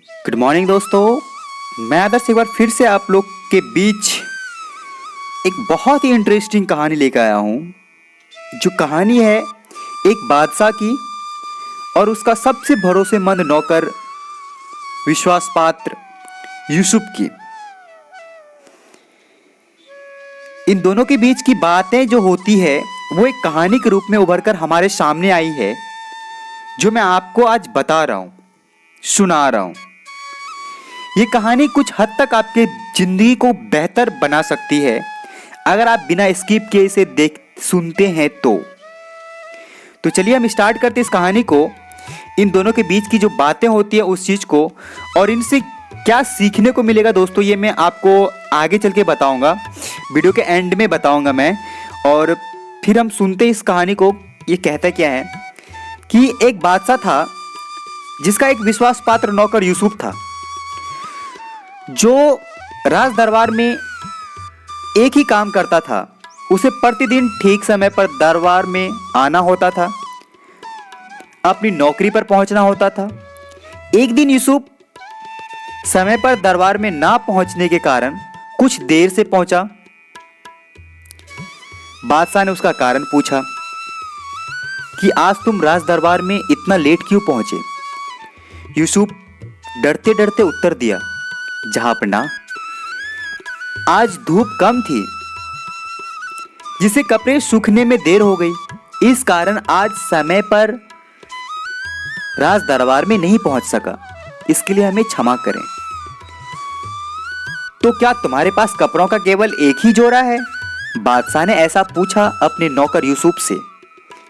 Good morning दोस्तों, मैं आदर्श एक बार फिर से आप लोग के बीच एक बहुत ही इंटरेस्टिंग कहानी लेकर आया हूँ। जो कहानी है एक बादशाह की और उसका सबसे भरोसेमंद नौकर विश्वास पात्र यूसुफ की। इन दोनों के बीच की बातें जो होती है वो एक कहानी के रूप में उभर कर हमारे सामने आई है, जो मैं आपको आज बता रहा हूँ, सुना रहा हूँ। ये कहानी कुछ हद तक आपके जिंदगी को बेहतर बना सकती है अगर आप बिना स्किप किए इसे सुनते हैं तो चलिए हम स्टार्ट करते इस कहानी को। इन दोनों के बीच की जो बातें होती है उस चीज को और इनसे क्या सीखने को मिलेगा दोस्तों, ये मैं आपको आगे चल के बताऊंगा, वीडियो के एंड में बताऊंगा मैं। और फिर हम सुनते इस कहानी को। ये कहता क्या है कि एक बादशाह था जिसका एक विश्वास पात्र नौकर यूसुफ था, जो राज दरबार में एक ही काम करता था। उसे प्रतिदिन ठीक समय पर दरबार में आना होता था, अपनी नौकरी पर पहुंचना होता था। एक दिन यूसुफ समय पर दरबार में ना पहुंचने के कारण कुछ देर से पहुंचा। बादशाह ने उसका कारण पूछा कि आज तुम राज दरबार में इतना लेट क्यों पहुंचे। यूसुफ डरते डरते उत्तर दिया, जहांपना, आज धूप कम थी जिससे कपड़े सूखने में देर हो गई, इस कारण आज समय पर राज दरबार में नहीं पहुंच सका, इसके लिए हमें क्षमा करें। तो क्या तुम्हारे पास कपड़ों का केवल एक ही जोड़ा है? बादशाह ने ऐसा पूछा अपने नौकर यूसुफ से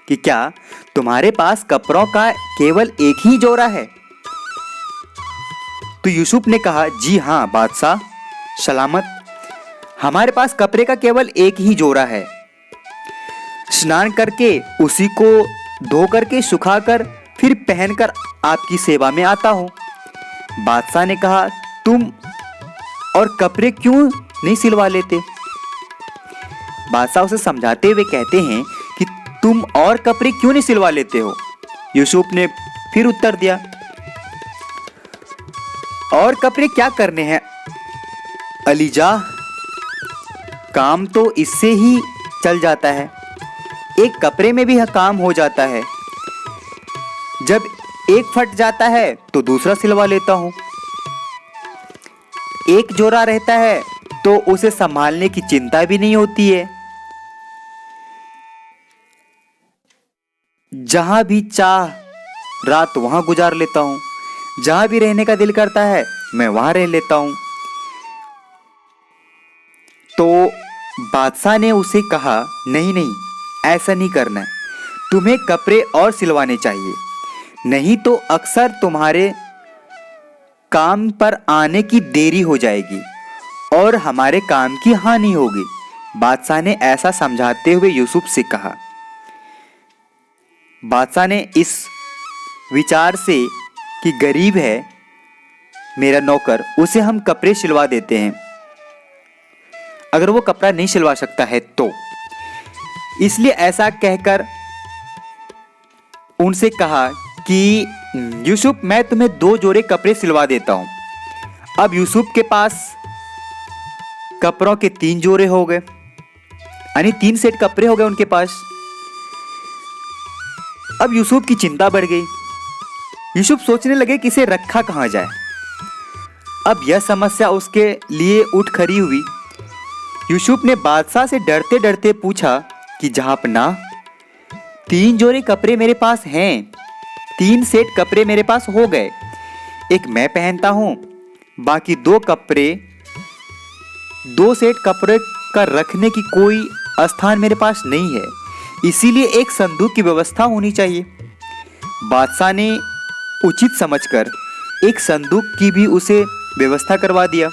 कि क्या तुम्हारे पास कपड़ों का केवल एक ही जोड़ा है? तो यूसुफ ने कहा, जी हाँ बादशाह, सलामत, हमारे पास कपड़े का केवल एक ही जोड़ा है। स्नान करके उसी को धो करके सुखाकर फिर पहनकर आपकी सेवा में आता हूँ। बादशाह ने कहा, तुम और कपड़े क्यों नहीं सिलवा लेते? बादशाह उसे समझाते हुए कहते हैं कि तुम और कपड़े क्यों नहीं सिलवा लेते हो? यूसुफ ने फिर उत्तर दिया, और कपड़े क्या करने हैं अलीजा, काम तो इससे ही चल जाता है, एक कपड़े में भी काम हो जाता है। जब एक फट जाता है तो दूसरा सिलवा लेता हूं। एक जोड़ा रहता है तो उसे संभालने की चिंता भी नहीं होती है। जहां भी चाह रात वहां गुजार लेता हूं, जहां भी रहने का दिल करता है मैं वहां रह लेता हूं। तो बादशाह ने उसे कहा, नहीं नहीं, ऐसा नहीं करना है, तुम्हें कपड़े और सिलवाने चाहिए, नहीं तो अक्सर तुम्हारे काम पर आने की देरी हो जाएगी और हमारे काम की हानि होगी। बादशाह ने ऐसा समझाते हुए यूसुफ से कहा। बादशाह ने इस विचार से कि गरीब है मेरा नौकर, उसे हम कपड़े सिलवा देते हैं, अगर वो कपड़ा नहीं सिलवा सकता है तो, इसलिए ऐसा कहकर उनसे कहा कि यूसुफ, मैं तुम्हें 2 जोड़े कपड़े सिलवा देता हूं। अब यूसुफ के पास कपड़ों के 3 जोड़े हो गए, यानी 3 सेट कपड़े हो गए उनके पास। अब यूसुफ की चिंता बढ़ गई। यूसुफ सोचने लगे कि इसे रखा कहां जाए। अब यह समस्या उसके लिए उठ खड़ी हुई। यूसुफ ने बादशाह से डरते डरते पूछा कि जहांपना, 3 जोड़े कपड़े मेरे पास हैं, 3 सेट कपड़े मेरे पास हो गए, एक मैं पहनता हूं, बाकी 2 सेट कपड़े का रखने की कोई स्थान मेरे पास नहीं है, इसीलिए एक संदूक की व्यवस्था होनी चाहिए। बादशाह ने उचित समझकर एक संदूक की भी उसे व्यवस्था करवा दिया।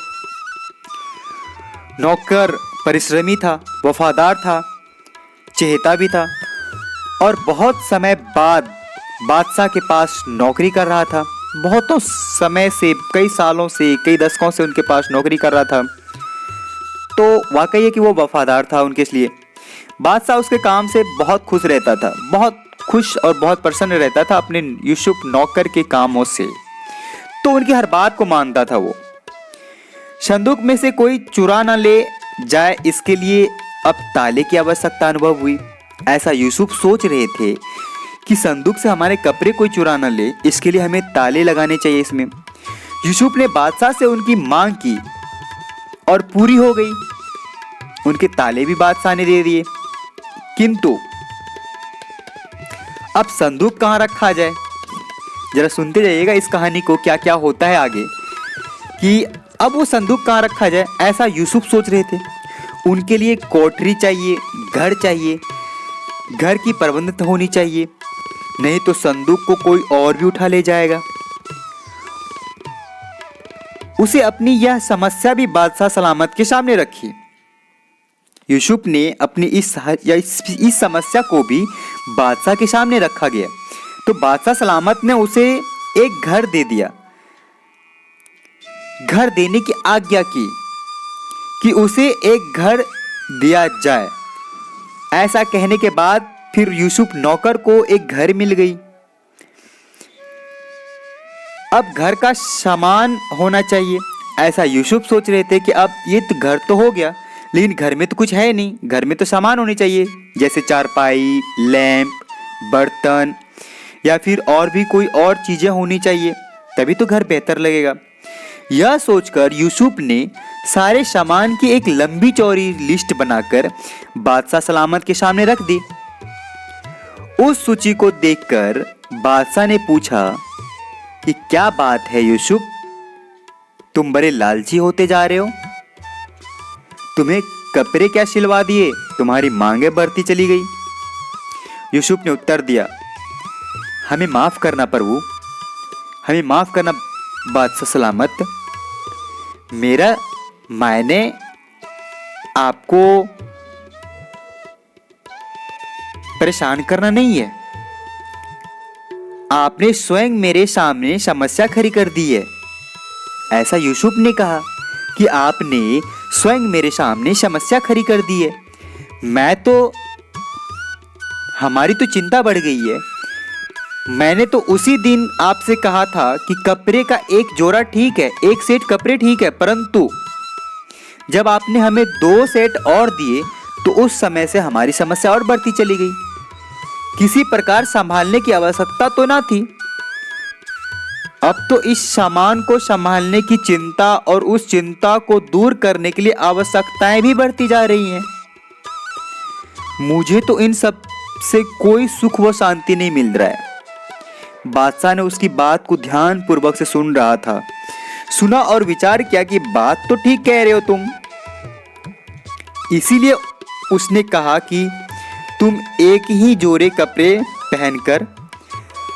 नौकर परिश्रमी था, वफादार था, चहेता भी था और बहुत समय बाद बादशाह के पास नौकरी कर रहा था। बहुतों समय से, कई सालों से, कई दशकों से उनके पास नौकरी कर रहा था। तो वाकई है कि वो वफादार था उनके लिए। बादशाह उसके काम से बहुत खुश रहता था, बहुत खुश और बहुत प्रसन्न रहता था अपने यूसुफ नौकर के कामों से। तो उनकी हर बात को मानता था वो। संदूक में से कोई चुरा न ले जाए, इसके लिए अब ताले की आवश्यकता अनुभव हुई। ऐसा यूसुफ सोच रहे थे कि संदूक से हमारे कपड़े कोई चुरा न ले, इसके लिए हमें ताले लगाने चाहिए इसमें। यूसुफ ने बादशाह से उनकी मांग की और पूरी हो गई। उनके ताले भी बादशाह ने दे दिए। किंतु अब संदूक कहाँ रखा जाए? जरा सुनते जाइएगा इस कहानी को, क्या क्या होता है आगे, कि अब वो संदूक कहाँ रखा जाए, ऐसा यूसुफ सोच रहे थे। उनके लिए कोठरी चाहिए, घर चाहिए, घर की प्रबंध होनी चाहिए, नहीं तो संदूक को कोई और भी उठा ले जाएगा। उसे अपनी यह समस्या भी बादशाह सलामत के सामने रखी। यूसुफ ने अपनी इस समस्या को भी बादशाह के सामने रखा गया, तो बादशाह सलामत ने उसे एक घर दे दिया। घर देने की आज्ञा की कि उसे एक घर दिया जाए। ऐसा कहने के बाद फिर यूसुफ नौकर को एक घर मिल गई। अब घर का सामान होना चाहिए, ऐसा यूसुफ सोच रहे थे कि अब ये तो घर तो हो गया, लेकिन घर में तो कुछ है नहीं, घर में तो सामान होने चाहिए, जैसे चारपाई, लैंप, बर्तन या फिर और भी कोई और चीजें होनी चाहिए, तभी तो घर बेहतर लगेगा। यह सोचकर यूसुफ ने सारे सामान की एक लंबी चौड़ी लिस्ट बनाकर बादशाह सलामत के सामने रख दी। उस सूची को देखकर बादशाह ने पूछा कि क्या बात है यूसुफ, तुम बड़े लालची होते जा रहे हो? तुम्हें कपड़े क्या सिलवा दिए, तुम्हारी मांगे बढ़ती चली गई। यूसुफ ने उत्तर दिया, हमें माफ करना प्रभु, हमें माफ करना बादशाह सलामत। मेरा मायने आपको परेशान करना नहीं है, आपने स्वयं मेरे सामने समस्या खड़ी कर दी है। ऐसा यूसुफ ने कहा कि आपने स्वयं मेरे सामने समस्या खड़ी कर दी है। हमारी तो चिंता बढ़ गई है। मैंने तो उसी दिन आपसे कहा था कि कपड़े का एक जोड़ा ठीक है, एक सेट कपड़े ठीक है, परंतु जब आपने हमें 2 सेट और दिए तो उस समय से हमारी समस्या और बढ़ती चली गई। किसी प्रकार संभालने की आवश्यकता तो ना थी, अब तो इस सामान को संभालने की चिंता और उस चिंता को दूर करने के लिए आवश्यकताएं भी बढ़ती जा रही हैं। मुझे तो इन सब से कोई सुख व शांति नहीं मिल रहा है। बादशाह ने उसकी बात को ध्यान पूर्वक से सुन रहा था, सुना और विचार किया कि बात तो ठीक कह रहे हो तुम। इसीलिए उसने कहा कि तुम एक ही जोड़े कपड़े पहनकर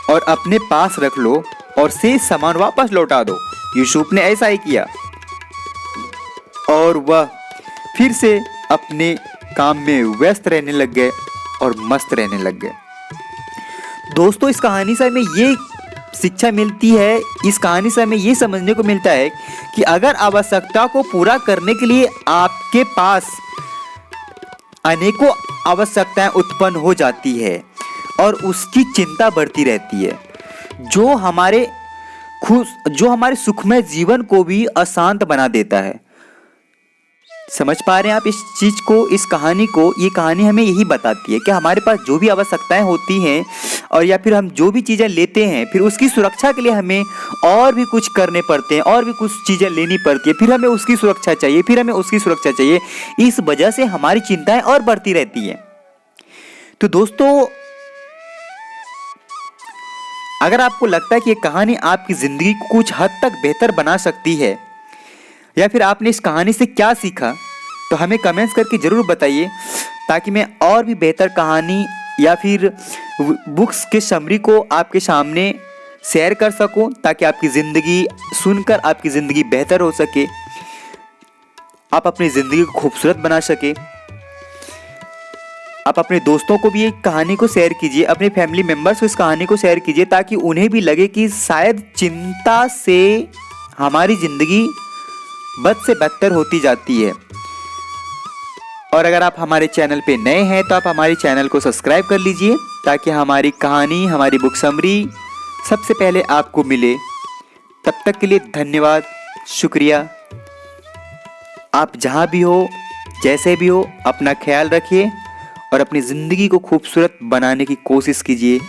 और अपने पास रख लो और शेष सामान वापस लौटा दो। यूसुफ ने ऐसा ही किया और वह फिर से अपने काम में व्यस्त रहने लग गए और मस्त रहने लग गए। दोस्तों, इस कहानी से हमें ये शिक्षा मिलती है, इस कहानी से हमें ये समझने को मिलता है कि अगर आवश्यकता को पूरा करने के लिए आपके पास अनेकों आवश्यकताएं उत्पन्न हो जाती है और उसकी चिंता बढ़ती रहती है, जो हमारे सुखमय जीवन को भी अशांत बना देता है। समझ पा रहे हैं आप इस चीज को, इस कहानी को? ये कहानी हमें यही बताती है कि हमारे पास जो भी आवश्यकताएं होती हैं और या फिर हम जो भी चीजें लेते हैं, फिर उसकी सुरक्षा के लिए हमें और भी कुछ करने पड़ते हैं, और भी कुछ चीजें लेनी पड़ती है, फिर हमें उसकी सुरक्षा चाहिए, फिर हमें उसकी सुरक्षा चाहिए। इस वजह से हमारी चिंताएं और बढ़ती रहती है। तो दोस्तों, अगर आपको लगता है कि ये कहानी आपकी जिंदगी को कुछ हद तक बेहतर बना सकती है, या फिर आपने इस कहानी से क्या सीखा, तो हमें कमेंट्स करके जरूर बताइए, ताकि मैं और भी बेहतर कहानी या फिर बुक्स के समरी को आपके सामने शेयर कर सकूं, ताकि आपकी ज़िंदगी सुनकर आपकी ज़िंदगी बेहतर हो सके, आप अपनी ज़िंदगी को खूबसूरत बना सके। आप अपने दोस्तों को भी एक कहानी को शेयर कीजिए, अपने फैमिली मेम्बर्स को इस कहानी को शेयर कीजिए, ताकि उन्हें भी लगे कि शायद चिंता से हमारी ज़िंदगी बद से बदतर होती जाती है। और अगर आप हमारे चैनल पे नए हैं तो आप हमारे चैनल को सब्सक्राइब कर लीजिए, ताकि हमारी कहानी, हमारी बुक समरी सबसे पहले आपको मिले। तब तब तक के लिए धन्यवाद, शुक्रिया। आप जहाँ भी हो, जैसे भी हो, अपना ख्याल रखिए और अपनी ज़िंदगी को खूबसूरत बनाने की कोशिश कीजिए।